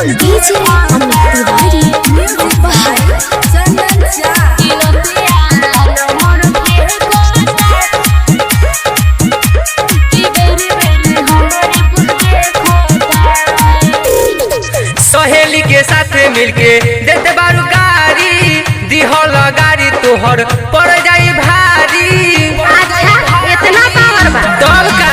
DJ Amit Tiwari सहेली के साथ मिलके देते बारू गाड़ी दिहल गाड़ी तोहर पड़ जाई भारी। अच्छा इतना पावर बा तब का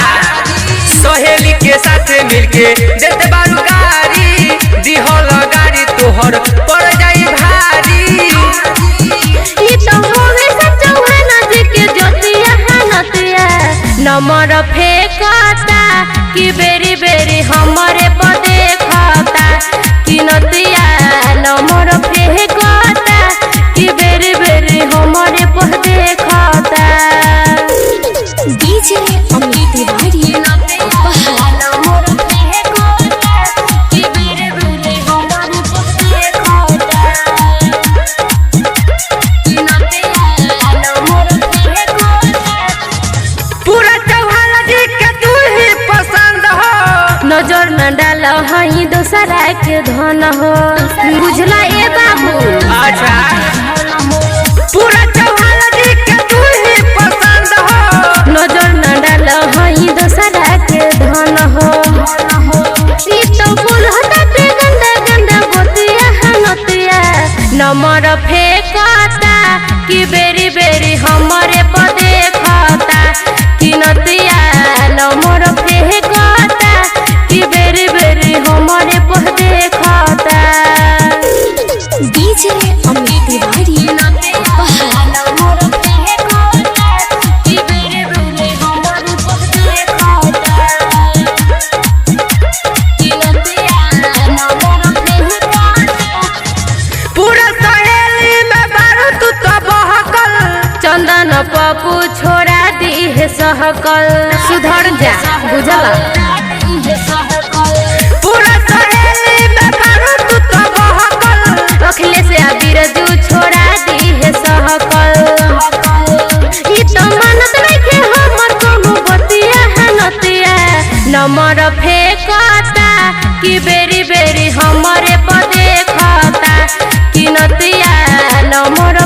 सहेली के साथ मिलके देते बारू गाड़ी दिहल गाड़ी तोहर पड़ जाई भारी। ई तो होवे सचौहा नदी के ज्योतिया नतिया नंबर फेंकता कि बेरी बेरी हमरे पदे खाता कि नतिया नंबर फेंकता कि बेरी बेरी हमरे पदे खाता। डीजे अमित तिवारी नजर न डाल हई दोसरा के धन हो बुझला ए बाबू। अच्छा पूरा चौहान जी के तू ही पसंद हो। नजर न डाल हई दोसरा के धन हो ई तो फूल हटाते गंदा गंदा गोतिया हनतिया नंबर फेंकता कि बेरी बेरी हमरे पदे खाता कि नतिया नंबर फेंकता कि बेरी बेरी हमरे पदे खाता। डीजे अमित तिवारी पूरा सहेली में बारू तू तो बहकल चंदन पप्पू छोड़ा दी है सहकल सुधर जा बुझला। पूरा सहेली में बारू तू तो बहकल अखिले से बिरजू छोड़ा दी है सहकल ई तो मानत रखे हमर कोनो बतिया हनतिया नंबर फेंकता कि बेरी बेरी हमरे पदे खाता कि नतिया नंबर